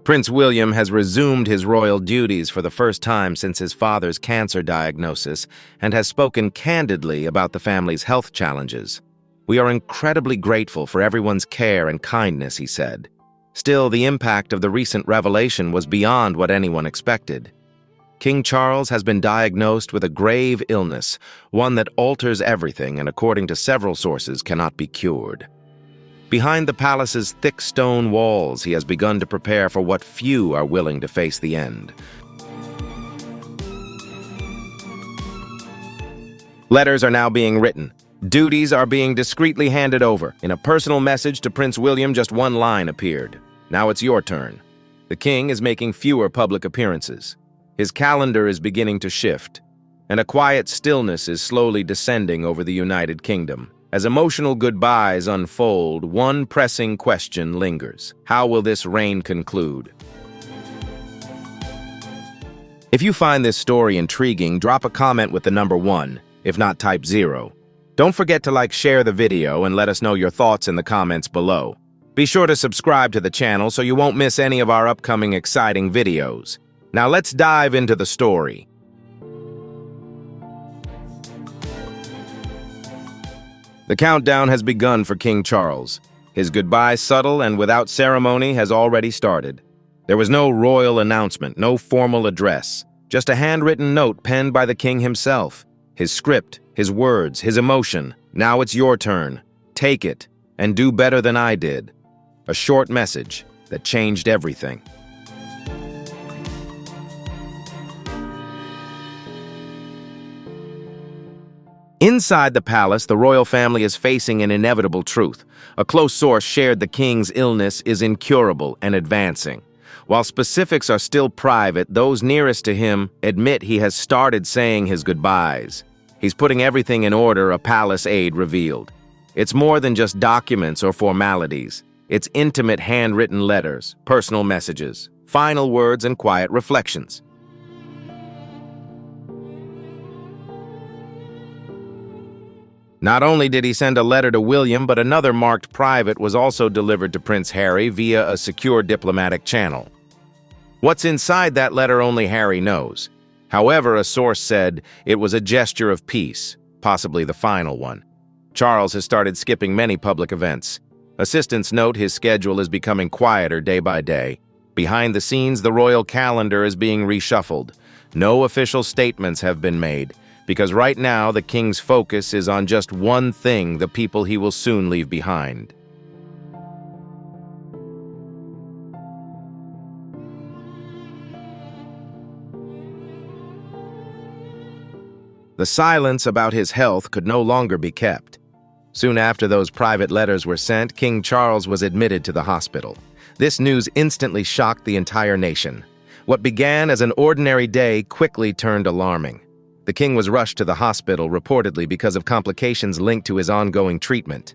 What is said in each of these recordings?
Prince William has resumed his royal duties for the first time since his father's cancer diagnosis and has spoken candidly about the family's health challenges. "We are incredibly grateful for everyone's care and kindness," he said. Still, the impact of the recent revelation was beyond what anyone expected. King Charles has been diagnosed with a grave illness, one that alters everything and, according to several sources, cannot be cured. Behind the palace's thick stone walls, he has begun to prepare for what few are willing to face the end. Letters are now being written. Duties are being discreetly handed over. In a personal message to Prince William, just one line appeared. "Now it's your turn." The king is making fewer public appearances. His calendar is beginning to shift, and a quiet stillness is slowly descending over the United Kingdom. As emotional goodbyes unfold, one pressing question lingers. How will this reign conclude? If you find this story intriguing, drop a comment with the number 1. If not, type 0. Don't forget to share the video, and let us know your thoughts in the comments below. Be sure to subscribe to the channel so you won't miss any of our upcoming exciting videos. Now let's dive into the story. The countdown has begun for King Charles. His goodbye, subtle and without ceremony, has already started. There was no royal announcement, no formal address, just a handwritten note penned by the king himself. His script, his words, his emotion. "Now it's your turn. Take it, and do better than I did." A short message that changed everything. Inside the palace, the royal family is facing an inevitable truth. A close source shared the king's illness is incurable and advancing. While specifics are still private, those nearest to him admit he has started saying his goodbyes. He's putting everything in order, a palace aide revealed. It's more than just documents or formalities. It's intimate handwritten letters, personal messages, final words, and quiet reflections. Not only did he send a letter to William, but another marked private was also delivered to Prince Harry via a secure diplomatic channel. What's inside that letter only Harry knows. However, a source said it was a gesture of peace, possibly the final one. Charles has started skipping many public events. Assistants note his schedule is becoming quieter day by day. Behind the scenes, the royal calendar is being reshuffled. No official statements have been made, because right now the king's focus is on just one thing: the people he will soon leave behind. The silence about his health could no longer be kept. Soon after those private letters were sent, King Charles was admitted to the hospital. This news instantly shocked the entire nation. What began as an ordinary day quickly turned alarming. The king was rushed to the hospital, reportedly because of complications linked to his ongoing treatment.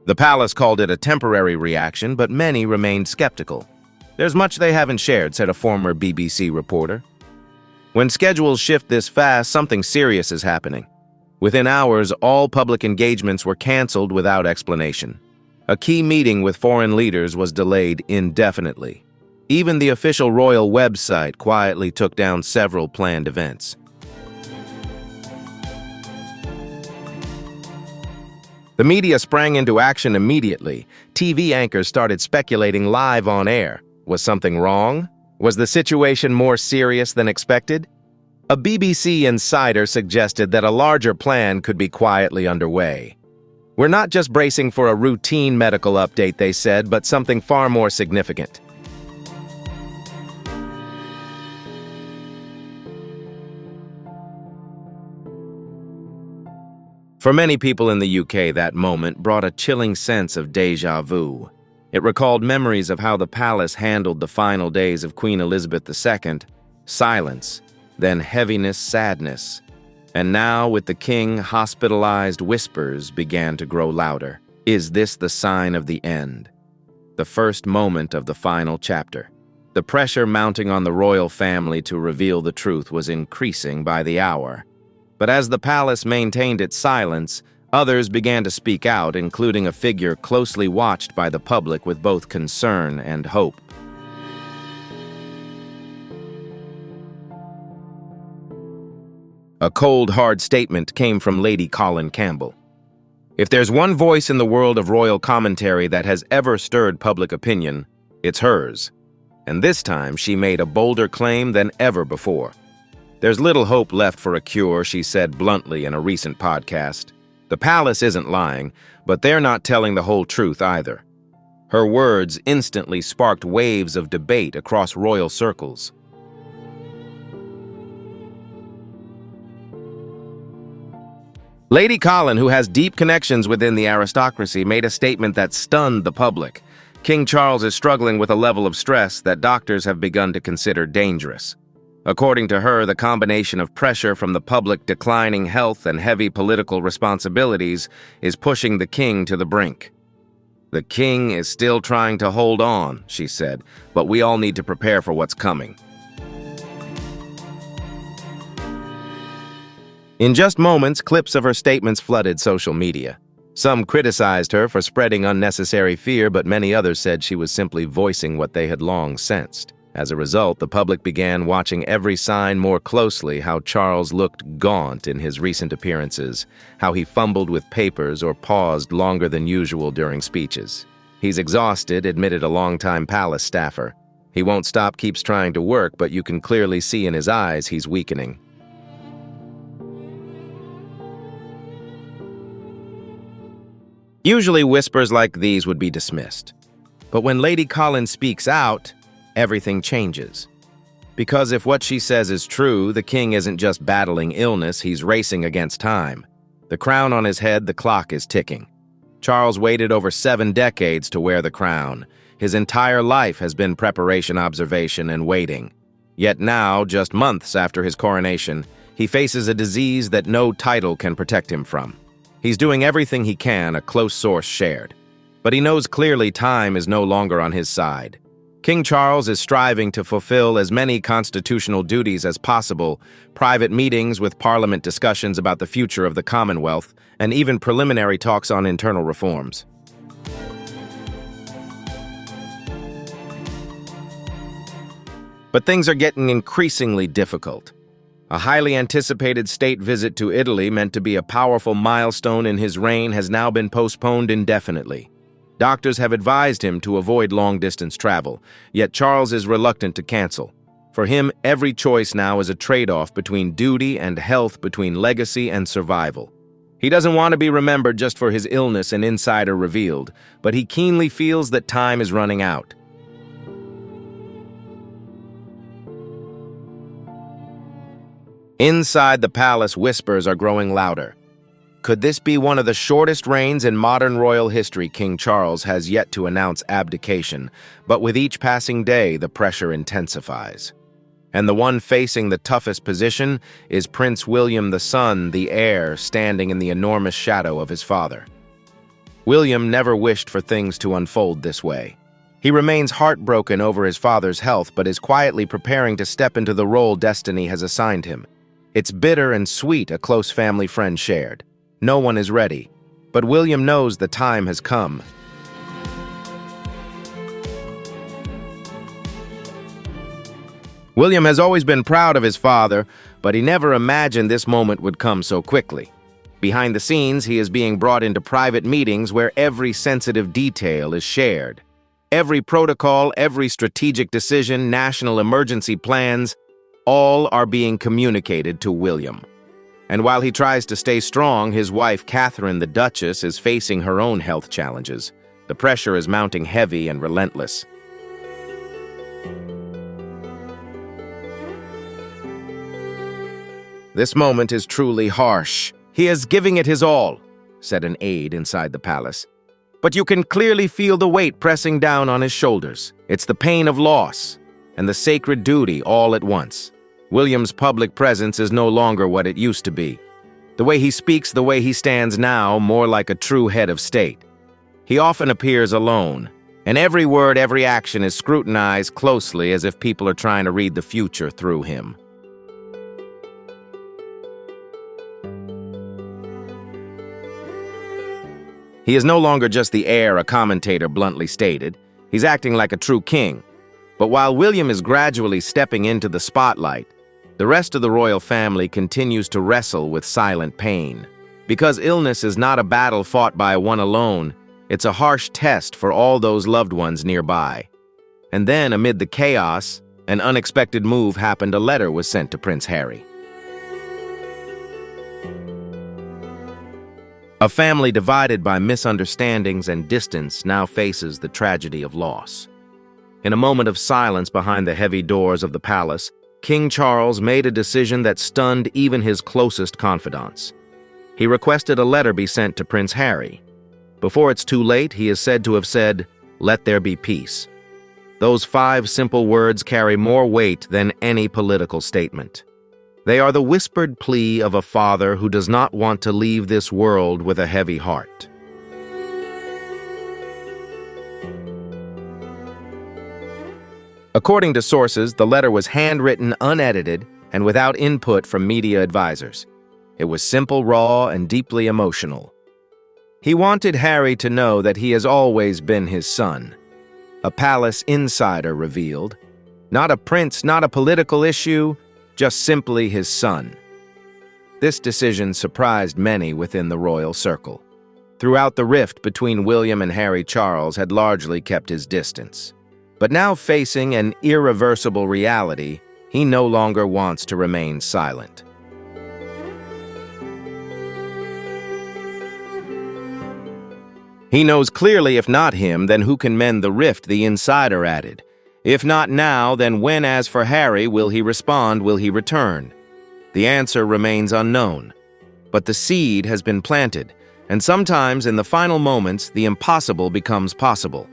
The palace called it a temporary reaction, but many remained skeptical. "There's much they haven't shared," said a former BBC reporter. When schedules shift this fast, something serious is happening. Within hours, all public engagements were canceled without explanation. A key meeting with foreign leaders was delayed indefinitely. Even the official royal website quietly took down several planned events. The media sprang into action immediately. TV anchors started speculating live on air. Was something wrong? Was the situation more serious than expected? A BBC insider suggested that a larger plan could be quietly underway. "We're not just bracing for a routine medical update," they said, "but something far more significant." For many people in the UK, that moment brought a chilling sense of déjà vu. It recalled memories of how the palace handled the final days of Queen Elizabeth II. Silence, then heaviness, sadness. And now, with the king hospitalized, whispers began to grow louder. Is this the sign of the end? The first moment of the final chapter. The pressure mounting on the royal family to reveal the truth was increasing by the hour. But as the palace maintained its silence, Others began to speak out, including a figure closely watched by the public with both concern and hope. A cold, hard statement came from Lady Colin Campbell. If there's one voice in the world of royal commentary that has ever stirred public opinion, it's hers. And this time she made a bolder claim than ever before. There's little hope left for a cure, she said bluntly in a recent podcast. The palace isn't lying, but they're not telling the whole truth either. Her words instantly sparked waves of debate across royal circles. Lady Colin, who has deep connections within the aristocracy, made a statement that stunned the public. King Charles is struggling with a level of stress that doctors have begun to consider dangerous. According to her, the combination of pressure from the public, declining health, and heavy political responsibilities is pushing the king to the brink. The king is still trying to hold on, she said, but we all need to prepare for what's coming. In just moments, clips of her statements flooded social media. Some criticized her for spreading unnecessary fear, but many others said she was simply voicing what they had long sensed. As a result, the public began watching every sign more closely: how Charles looked gaunt in his recent appearances, how he fumbled with papers or paused longer than usual during speeches. He's exhausted, admitted a longtime palace staffer. He won't stop, keeps trying to work, but you can clearly see in his eyes he's weakening. Usually whispers like these would be dismissed. But when Lady Colin speaks out, everything changes. Because if what she says is true, the king isn't just battling illness, he's racing against time. The crown on his head, the clock is ticking. Charles waited over 7 decades to wear the crown. His entire life has been preparation, observation, and waiting. Yet now, just months after his coronation, he faces a disease that no title can protect him from. He's doing everything he can, a close source shared. But he knows clearly time is no longer on his side. King Charles is striving to fulfill as many constitutional duties as possible: private meetings with Parliament, discussions about the future of the Commonwealth, and even preliminary talks on internal reforms. But things are getting increasingly difficult. A highly anticipated state visit to Italy, meant to be a powerful milestone in his reign, has now been postponed indefinitely. Doctors have advised him to avoid long-distance travel, yet Charles is reluctant to cancel. For him, every choice now is a trade-off between duty and health, between legacy and survival. He doesn't want to be remembered just for his illness, an insider revealed, but he keenly feels that time is running out. Inside the palace, whispers are growing louder. Could this be one of the shortest reigns in modern royal history? King Charles has yet to announce abdication, but with each passing day, the pressure intensifies. And the one facing the toughest position is Prince William, the son, the heir, standing in the enormous shadow of his father. William never wished for things to unfold this way. He remains heartbroken over his father's health, but is quietly preparing to step into the role destiny has assigned him. It's bitter and sweet, a close family friend shared. No one is ready, but William knows the time has come. William has always been proud of his father, but he never imagined this moment would come so quickly. Behind the scenes, he is being brought into private meetings where every sensitive detail is shared. Every protocol, every strategic decision, national emergency plans, all are being communicated to William. And while he tries to stay strong, his wife, Catherine, the Duchess, is facing her own health challenges. The pressure is mounting heavy and relentless. This moment is truly harsh. He is giving it his all, said an aide inside the palace. But you can clearly feel the weight pressing down on his shoulders. It's the pain of loss and the sacred duty all at once. William's public presence is no longer what it used to be. The way he speaks, the way he stands now, more like a true head of state. He often appears alone, and every word, every action is scrutinized closely, as if people are trying to read the future through him. He is no longer just the heir, a commentator bluntly stated. He's acting like a true king. But while William is gradually stepping into the spotlight, the rest of the royal family continues to wrestle with silent pain. Because illness is not a battle fought by one alone, it's a harsh test for all those loved ones nearby. And then, amid the chaos, an unexpected move happened. A letter was sent to Prince Harry. A family divided by misunderstandings and distance now faces the tragedy of loss. In a moment of silence behind the heavy doors of the palace, King Charles made a decision that stunned even his closest confidants. He requested a letter be sent to Prince Harry. Before it's too late, he is said to have said, "Let there be peace." Those 5 simple words carry more weight than any political statement. They are the whispered plea of a father who does not want to leave this world with a heavy heart. According to sources, the letter was handwritten, unedited, and without input from media advisors. It was simple, raw, and deeply emotional. He wanted Harry to know that he has always been his son. A palace insider revealed. Not a prince, not a political issue, just simply his son. This decision surprised many within the royal circle. Throughout, the rift between William and Harry, Charles had largely kept his distance. But now, facing an irreversible reality, he no longer wants to remain silent. He knows clearly, if not him, then who can mend the rift, the insider added. If not now, then when? As for Harry, will he respond? Will he return? The answer remains unknown. But the seed has been planted, and sometimes in the final moments, the impossible becomes possible.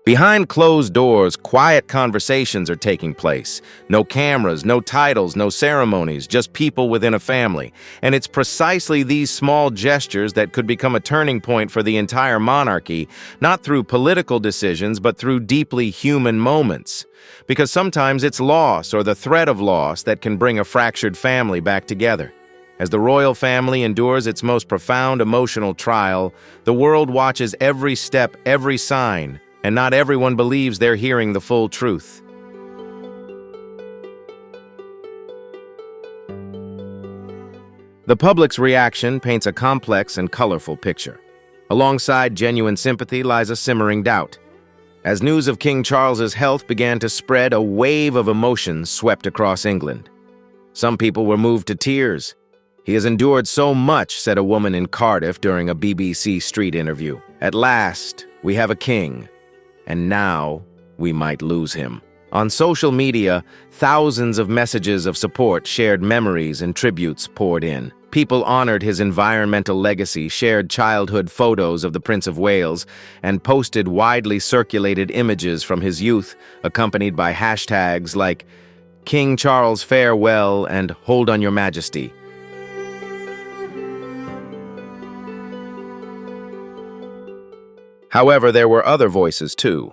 Behind closed doors, quiet conversations are taking place. No cameras, no titles, no ceremonies, just people within a family. And it's precisely these small gestures that could become a turning point for the entire monarchy, not through political decisions, but through deeply human moments. Because sometimes it's loss or the threat of loss that can bring a fractured family back together. As the royal family endures its most profound emotional trial, the world watches every step, every sign, and not everyone believes they're hearing the full truth. The public's reaction paints a complex and colorful picture. Alongside genuine sympathy lies a simmering doubt. As news of King Charles's health began to spread, a wave of emotions swept across England. Some people were moved to tears. "He has endured so much," said a woman in Cardiff during a BBC Street interview. "At last, we have a king. And now, we might lose him." On social media, thousands of messages of support, shared memories, and tributes poured in. People honored his environmental legacy, shared childhood photos of the Prince of Wales, and posted widely circulated images from his youth, accompanied by hashtags like "King Charles Farewell" and "Hold on Your Majesty." However, there were other voices too.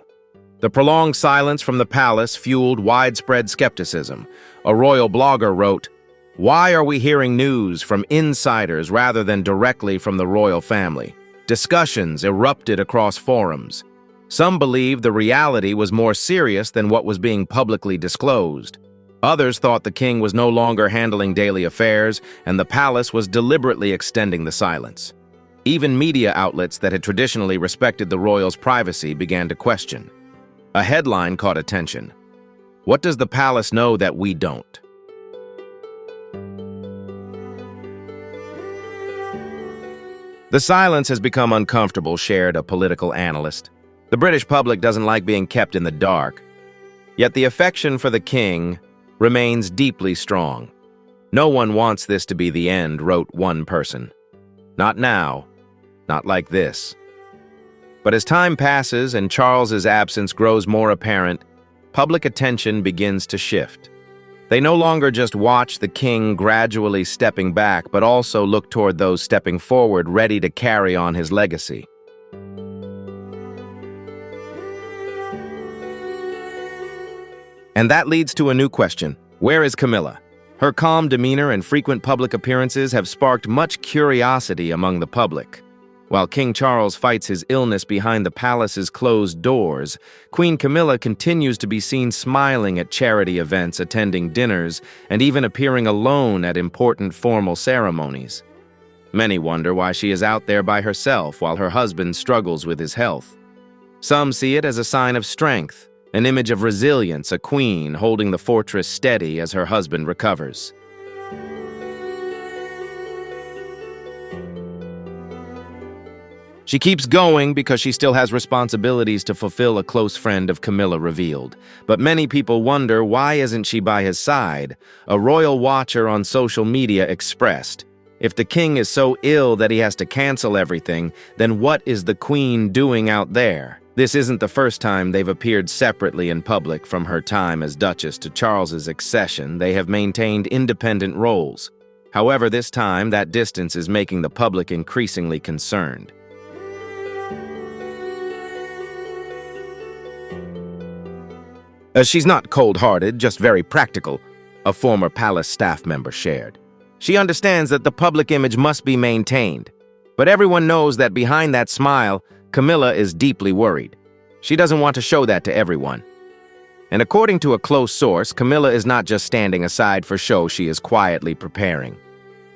The prolonged silence from the palace fueled widespread skepticism. A royal blogger wrote, "Why are we hearing news from insiders rather than directly from the royal family?" Discussions erupted across forums. Some believed the reality was more serious than what was being publicly disclosed. Others thought the king was no longer handling daily affairs, and the palace was deliberately extending the silence. Even media outlets that had traditionally respected the royals' privacy began to question. A headline caught attention. "What does the palace know that we don't?" The silence has become uncomfortable, shared a political analyst. The British public doesn't like being kept in the dark. Yet the affection for the king remains deeply strong. "No one wants this to be the end," wrote one person. "Not now. Not like this." But as time passes and Charles's absence grows more apparent, public attention begins to shift. They no longer just watch the king gradually stepping back, but also look toward those stepping forward, ready to carry on his legacy. And that leads to a new question. Where is Camilla? Her calm demeanor and frequent public appearances have sparked much curiosity among the public. While King Charles fights his illness behind the palace's closed doors, Queen Camilla continues to be seen smiling at charity events, attending dinners, and even appearing alone at important formal ceremonies. Many wonder why she is out there by herself while her husband struggles with his health. Some see it as a sign of strength, an image of resilience, a queen holding the fortress steady as her husband recovers. She keeps going because she still has responsibilities to fulfill, a close friend of Camilla revealed. But many people wonder, why isn't she by his side? A royal watcher on social media expressed, "If the king is so ill that he has to cancel everything, then what is the queen doing out there?" This isn't the first time they've appeared separately in public. From her time as Duchess to Charles's accession, they have maintained independent roles. However, this time, that distance is making the public increasingly concerned. She's not cold-hearted, just very practical, a former palace staff member shared. She understands that the public image must be maintained. But everyone knows that behind that smile, Camilla is deeply worried. She doesn't want to show that to everyone. And according to a close source, Camilla is not just standing aside for show, she is quietly preparing.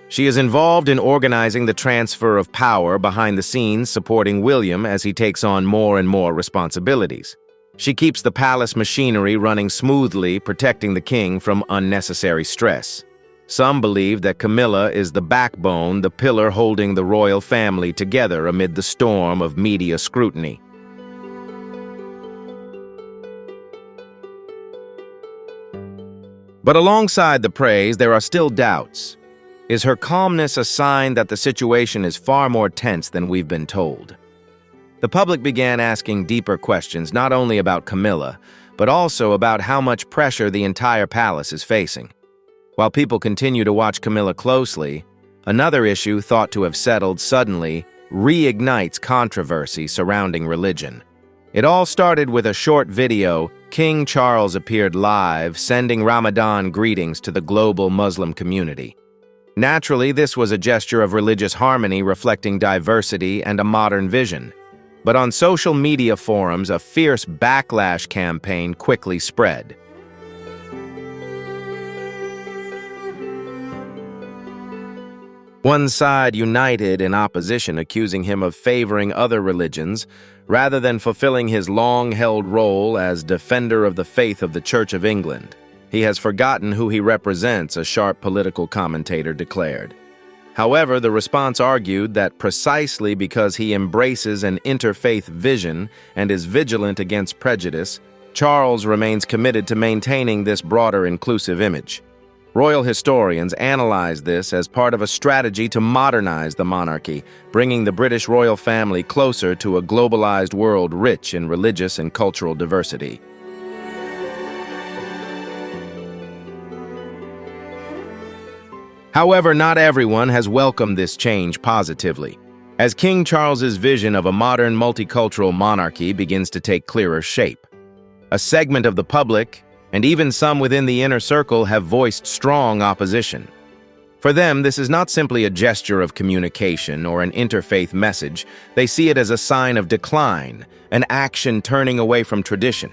She is involved in organizing the transfer of power behind the scenes, supporting William as he takes on more and more responsibilities. She keeps the palace machinery running smoothly, protecting the king from unnecessary stress. Some believe that Camilla is the backbone, the pillar holding the royal family together amid the storm of media scrutiny. But alongside the praise, there are still doubts. Is her calmness a sign that the situation is far more tense than we've been told? The public began asking deeper questions, not only about Camilla, but also about how much pressure the entire palace is facing. While people continue to watch Camilla closely, another issue thought to have settled suddenly reignites controversy surrounding religion. It all started with a short video. King Charles appeared live, sending Ramadan greetings to the global Muslim community. Naturally, this was a gesture of religious harmony, reflecting diversity and a modern vision. But on social media forums, a fierce backlash campaign quickly spread. One side united in opposition, accusing him of favoring other religions rather than fulfilling his long-held role as defender of the faith of the Church of England. He has forgotten who he represents, a sharp political commentator declared. However, the response argued that precisely because he embraces an interfaith vision and is vigilant against prejudice, Charles remains committed to maintaining this broader inclusive image. Royal historians analyze this as part of a strategy to modernize the monarchy, bringing the British royal family closer to a globalized world rich in religious and cultural diversity. However, not everyone has welcomed this change positively. As King Charles's vision of a modern multicultural monarchy begins to take clearer shape, a segment of the public, and even some within the inner circle, have voiced strong opposition. For them, this is not simply a gesture of communication or an interfaith message. They see it as a sign of decline, an action turning away from tradition.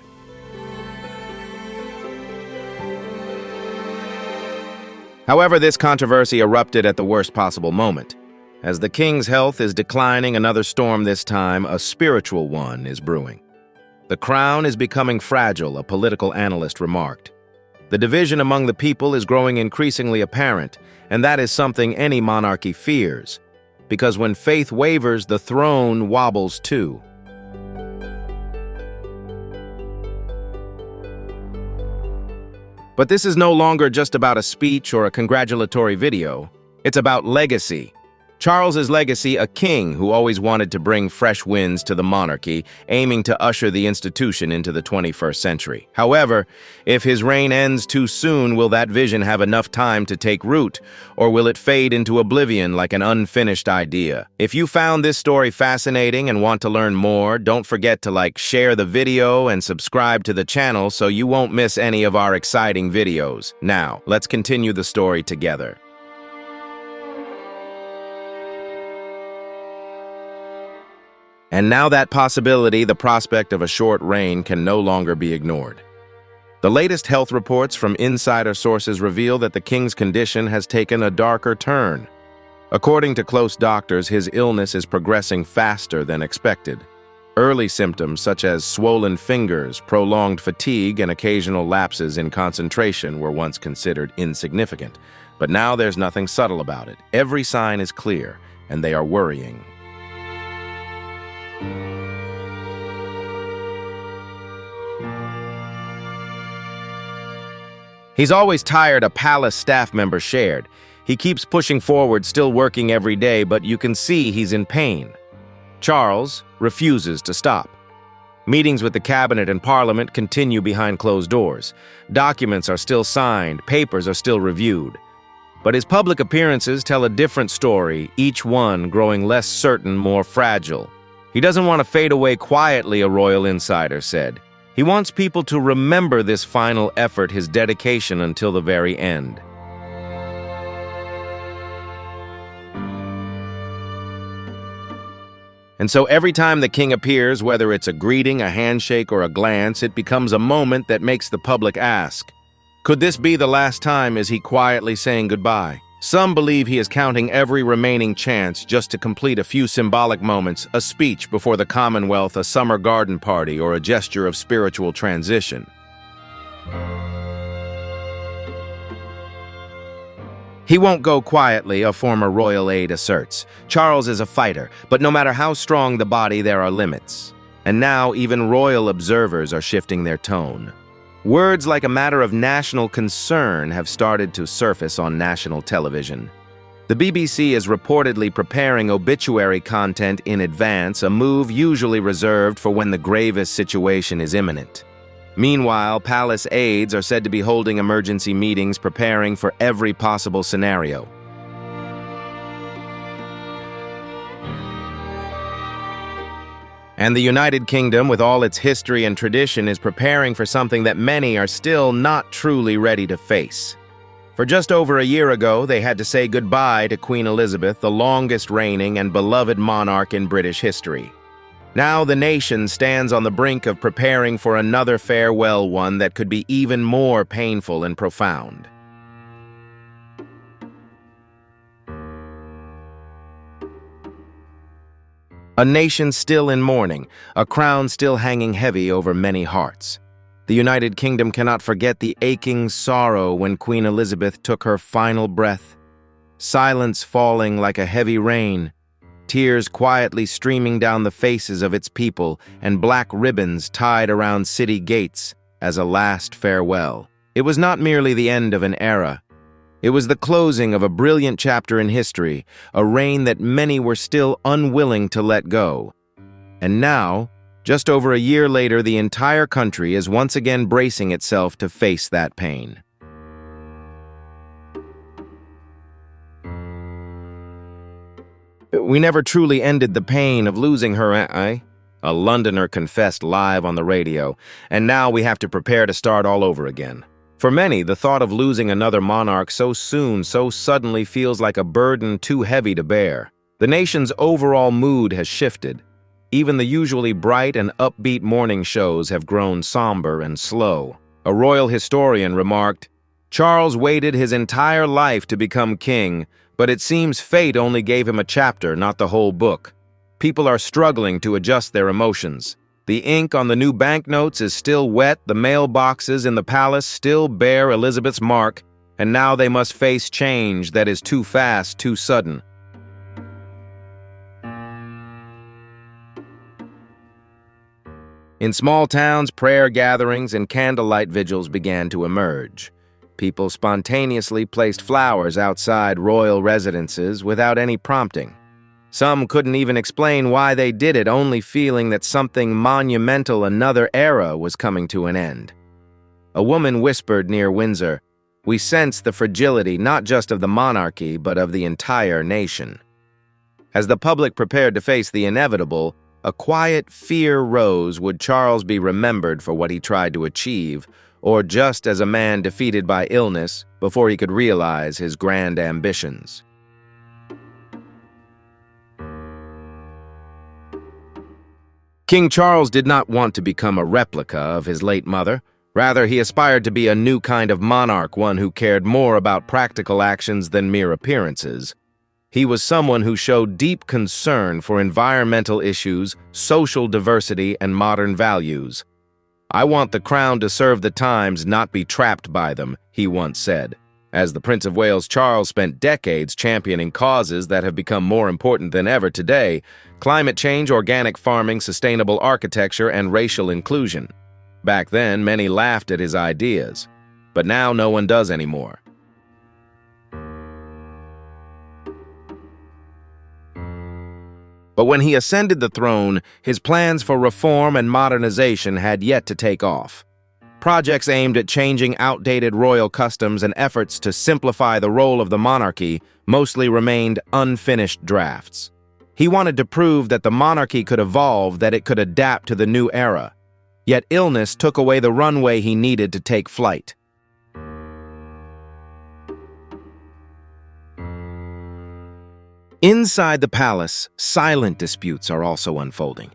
However, this controversy erupted at the worst possible moment. As the king's health is declining, another storm, this time a spiritual one, is brewing. The crown is becoming fragile, a political analyst remarked. The division among the people is growing increasingly apparent, and that is something any monarchy fears, because when faith wavers, the throne wobbles too. But this is no longer just about a speech or a congratulatory video. It's about legacy. Charles's legacy, a king who always wanted to bring fresh winds to the monarchy, aiming to usher the institution into the 21st century. However, if his reign ends too soon, will that vision have enough time to take root, or will it fade into oblivion like an unfinished idea? If you found this story fascinating and want to learn more, don't forget to share the video and subscribe to the channel so you won't miss any of our exciting videos. Now, let's continue the story together. And now that possibility, the prospect of a short reign, can no longer be ignored. The latest health reports from insider sources reveal that the king's condition has taken a darker turn. According to close doctors, his illness is progressing faster than expected. Early symptoms such as swollen fingers, prolonged fatigue, and occasional lapses in concentration were once considered insignificant. But now there's nothing subtle about it. Every sign is clear, and they are worrying. He's always tired, a palace staff member shared. He keeps pushing forward, still working every day, but you can see he's in pain. Charles refuses to stop. Meetings with the cabinet and parliament continue behind closed doors. Documents are still signed, papers are still reviewed. But his public appearances tell a different story, each one growing less certain, more fragile. He doesn't want to fade away quietly, a royal insider said. He wants people to remember this final effort, his dedication until the very end. And so every time the king appears, whether it's a greeting, a handshake, or a glance, it becomes a moment that makes the public ask, could this be the last time? Is he quietly saying goodbye? Some believe he is counting every remaining chance just to complete a few symbolic moments, a speech before the Commonwealth, a summer garden party, or a gesture of spiritual transition. He won't go quietly, a former royal aide asserts. Charles is a fighter, but no matter how strong the body, there are limits. And now even royal observers are shifting their tone. Words like a matter of national concern have started to surface on national television. The BBC is reportedly preparing obituary content in advance, a move usually reserved for when the gravest situation is imminent. Meanwhile, palace aides are said to be holding emergency meetings, preparing for every possible scenario. And the United Kingdom, with all its history and tradition, is preparing for something that many are still not truly ready to face. For just over a year ago, they had to say goodbye to Queen Elizabeth, the longest reigning and beloved monarch in British history. Now the nation stands on the brink of preparing for another farewell, one that could be even more painful and profound. A nation still in mourning, a crown still hanging heavy over many hearts. The United Kingdom cannot forget the aching sorrow when Queen Elizabeth took her final breath. Silence falling like a heavy rain, tears quietly streaming down the faces of its people, and black ribbons tied around city gates as a last farewell. It was not merely the end of an era. It was the closing of a brilliant chapter in history, a reign that many were still unwilling to let go. And now, just over a year later, the entire country is once again bracing itself to face that pain. We never truly ended the pain of losing her, a Londoner confessed live on the radio, and now we have to prepare to start all over again. For many, the thought of losing another monarch so soon, so suddenly feels like a burden too heavy to bear. The nation's overall mood has shifted. Even the usually bright and upbeat morning shows have grown somber and slow. A royal historian remarked, "Charles waited his entire life to become king, but it seems fate only gave him a chapter, not the whole book." People are struggling to adjust their emotions. The ink on the new banknotes is still wet, the mailboxes in the palace still bear Elizabeth's mark, and now they must face change that is too fast, too sudden. In small towns, prayer gatherings and candlelight vigils began to emerge. People spontaneously placed flowers outside royal residences without any prompting. Some couldn't even explain why they did it, only feeling that something monumental, another era, was coming to an end. A woman whispered near Windsor, "We sense the fragility not just of the monarchy, but of the entire nation." As the public prepared to face the inevitable, a quiet fear rose. Would Charles be remembered for what he tried to achieve, or just as a man defeated by illness before he could realize his grand ambitions? King Charles did not want to become a replica of his late mother. Rather, he aspired to be a new kind of monarch, one who cared more about practical actions than mere appearances. He was someone who showed deep concern for environmental issues, social diversity, and modern values. "I want the crown to serve the times, not be trapped by them," he once said. As the Prince of Wales, Charles spent decades championing causes that have become more important than ever today: climate change, organic farming, sustainable architecture, and racial inclusion. Back then, many laughed at his ideas, but now no one does anymore. But when he ascended the throne, his plans for reform and modernization had yet to take off. Projects aimed at changing outdated royal customs and efforts to simplify the role of the monarchy mostly remained unfinished drafts. He wanted to prove that the monarchy could evolve, that it could adapt to the new era. Yet illness took away the runway he needed to take flight. Inside the palace, silent disputes are also unfolding.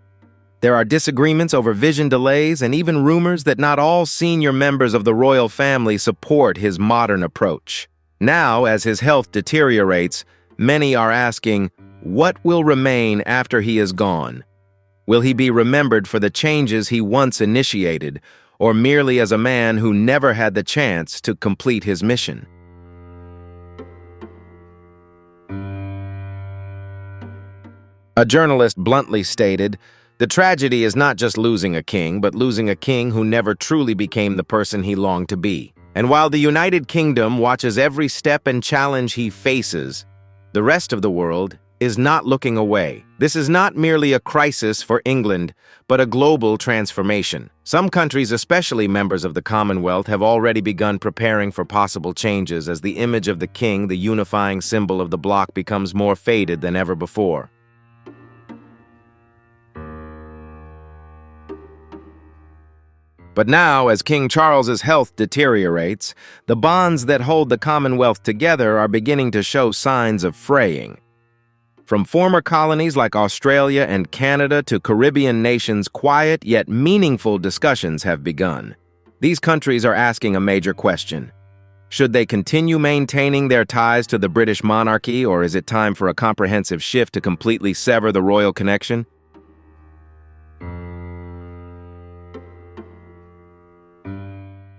There are disagreements over vision delays and even rumors that not all senior members of the royal family support his modern approach. Now, as his health deteriorates, many are asking, what will remain after he is gone? Will he be remembered for the changes he once initiated, or merely as a man who never had the chance to complete his mission? A journalist bluntly stated, "The tragedy is not just losing a king, but losing a king who never truly became the person he longed to be." And while the United Kingdom watches every step and challenge he faces, the rest of the world is not looking away. This is not merely a crisis for England, but a global transformation. Some countries, especially members of the Commonwealth, have already begun preparing for possible changes as the image of the king, the unifying symbol of the bloc, becomes more faded than ever before. But now, as King Charles's health deteriorates, the bonds that hold the Commonwealth together are beginning to show signs of fraying. From former colonies like Australia and Canada to Caribbean nations, quiet yet meaningful discussions have begun. These countries are asking a major question. Should they continue maintaining their ties to the British monarchy, or is it time for a comprehensive shift to completely sever the royal connection?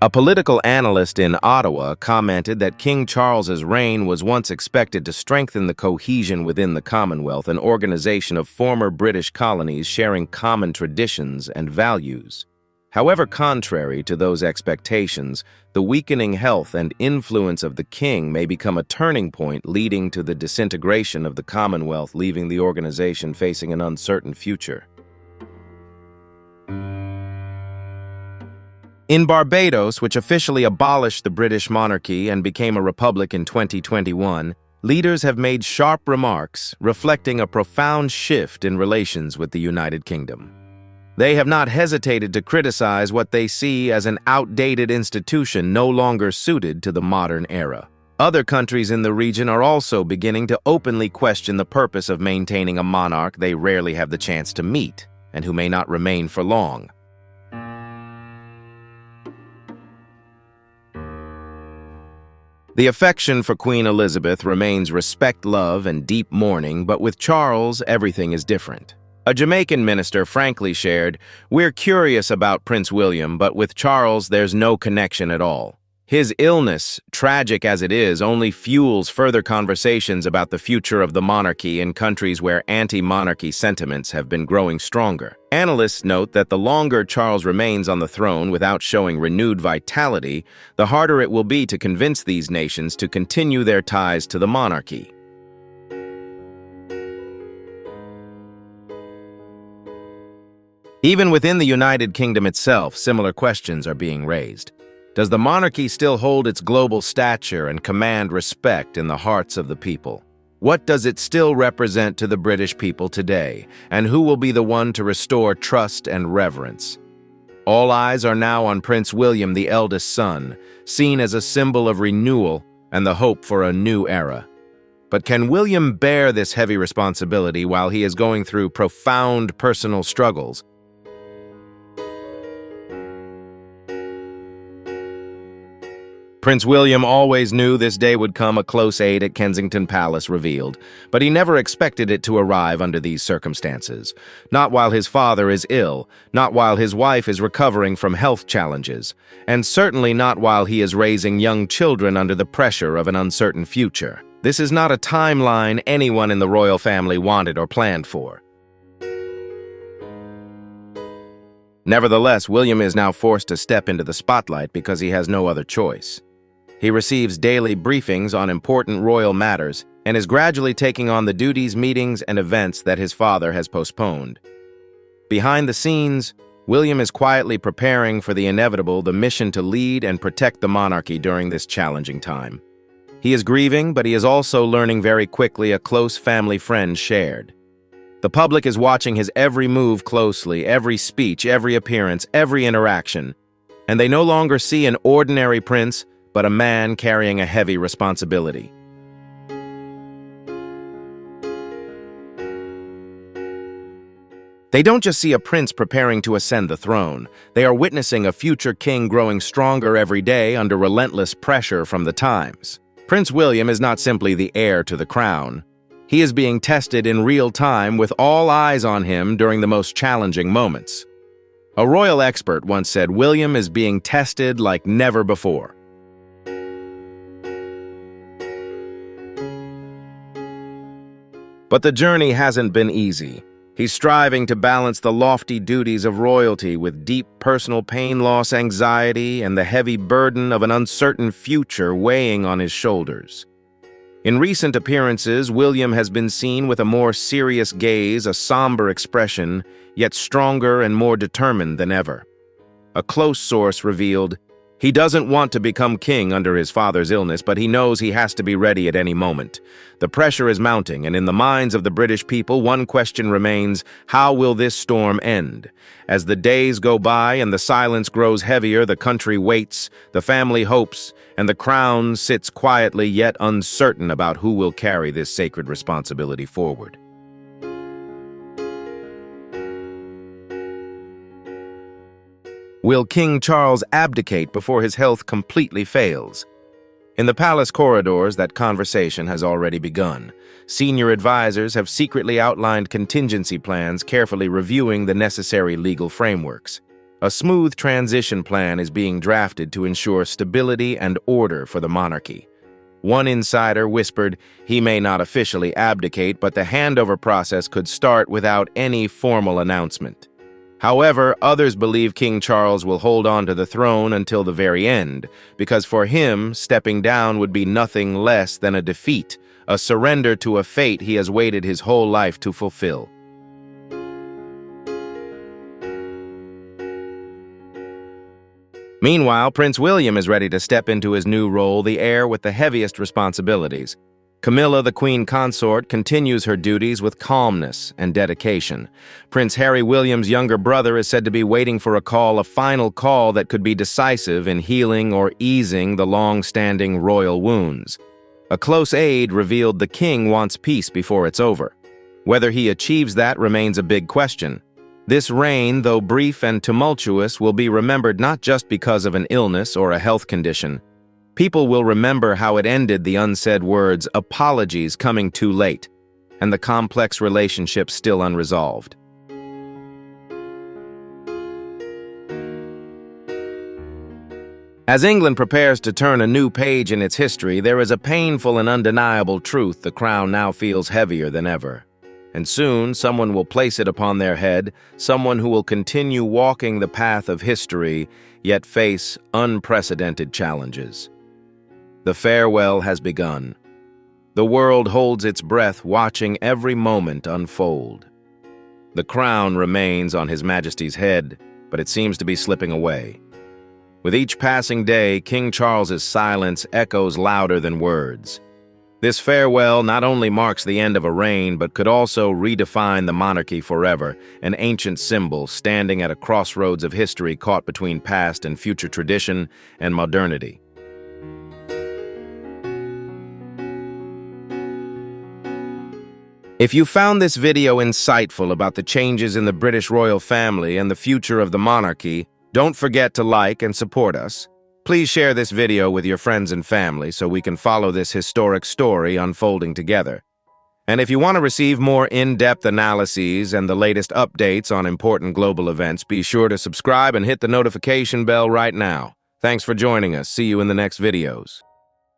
A political analyst in Ottawa commented that King Charles's reign was once expected to strengthen the cohesion within the Commonwealth, an organization of former British colonies sharing common traditions and values. However, contrary to those expectations, the weakening health and influence of the king may become a turning point, leading to the disintegration of the Commonwealth, leaving the organization facing an uncertain future. In Barbados, which officially abolished the British monarchy and became a republic in 2021, leaders have made sharp remarks, reflecting a profound shift in relations with the United Kingdom. They have not hesitated to criticize what they see as an outdated institution no longer suited to the modern era. Other countries in the region are also beginning to openly question the purpose of maintaining a monarch they rarely have the chance to meet, and who may not remain for long. The affection for Queen Elizabeth remains respect, love, and deep mourning, but with Charles, everything is different. A Jamaican minister frankly shared, "We're curious about Prince William, but with Charles, there's no connection at all." His illness, tragic as it is, only fuels further conversations about the future of the monarchy in countries where anti-monarchy sentiments have been growing stronger. Analysts note that the longer Charles remains on the throne without showing renewed vitality, the harder it will be to convince these nations to continue their ties to the monarchy. Even within the United Kingdom itself, similar questions are being raised. Does the monarchy still hold its global stature and command respect in the hearts of the people? What does it still represent to the British people today, and who will be the one to restore trust and reverence? All eyes are now on Prince William, the eldest son, seen as a symbol of renewal and the hope for a new era. But can William bear this heavy responsibility while he is going through profound personal struggles? Prince William always knew this day would come, a close aide at Kensington Palace revealed, but he never expected it to arrive under these circumstances. Not while his father is ill, not while his wife is recovering from health challenges, and certainly not while he is raising young children under the pressure of an uncertain future. This is not a timeline anyone in the royal family wanted or planned for. Nevertheless, William is now forced to step into the spotlight because he has no other choice. He receives daily briefings on important royal matters and is gradually taking on the duties, meetings, and events that his father has postponed. Behind the scenes, William is quietly preparing for the inevitable, the mission to lead and protect the monarchy during this challenging time. He is grieving, but he is also learning very quickly a close family friend shared. The public is watching his every move closely, every speech, every appearance, every interaction, and they no longer see an ordinary prince, but a man carrying a heavy responsibility. They don't just see a prince preparing to ascend the throne. They are witnessing a future king growing stronger every day under relentless pressure from the times. Prince William is not simply the heir to the crown. He is being tested in real time with all eyes on him during the most challenging moments. A royal expert once said, "William is being tested like never before." But the journey hasn't been easy. He's striving to balance the lofty duties of royalty with deep personal pain, loss, anxiety, and the heavy burden of an uncertain future weighing on his shoulders. In recent appearances, William has been seen with a more serious gaze, a somber expression, yet stronger and more determined than ever. A close source revealed, he doesn't want to become king under his father's illness, but he knows he has to be ready at any moment. The pressure is mounting, and in the minds of the British people, one question remains: how will this storm end? As the days go by and the silence grows heavier, the country waits, the family hopes, and the crown sits quietly yet uncertain about who will carry this sacred responsibility forward. Will King Charles abdicate before his health completely fails? In the palace corridors, that conversation has already begun. Senior advisors have secretly outlined contingency plans, carefully reviewing the necessary legal frameworks. A smooth transition plan is being drafted to ensure stability and order for the monarchy. One insider whispered he may not officially abdicate, but the handover process could start without any formal announcement. However, others believe King Charles will hold on to the throne until the very end, because for him, stepping down would be nothing less than a defeat, a surrender to a fate he has waited his whole life to fulfill. Meanwhile, Prince William is ready to step into his new role, the heir with the heaviest responsibilities. Camilla, the Queen Consort, continues her duties with calmness and dedication. Prince Harry, William's younger brother, is said to be waiting for a final call that could be decisive in healing or easing the long-standing royal wounds. A close aide revealed the king wants peace before it's over. Whether he achieves that remains a big question. This reign, though brief and tumultuous, will be remembered not just because of an illness or a health condition. People will remember how it ended, the unsaid words, apologies coming too late, and the complex relationship still unresolved. As England prepares to turn a new page in its history, there is a painful and undeniable truth: the crown now feels heavier than ever. And soon, someone will place it upon their head, someone who will continue walking the path of history, yet face unprecedented challenges. The farewell has begun. The world holds its breath, watching every moment unfold. The crown remains on His Majesty's head, but it seems to be slipping away. With each passing day, King Charles's silence echoes louder than words. This farewell not only marks the end of a reign, but could also redefine the monarchy forever, an ancient symbol standing at a crossroads of history caught between past and future tradition and modernity. If you found this video insightful about the changes in the British royal family and the future of the monarchy, don't forget to like and support us. Please share this video with your friends and family so we can follow this historic story unfolding together. And if you want to receive more in-depth analyses and the latest updates on important global events, be sure to subscribe and hit the notification bell right now. Thanks for joining us. See you in the next videos.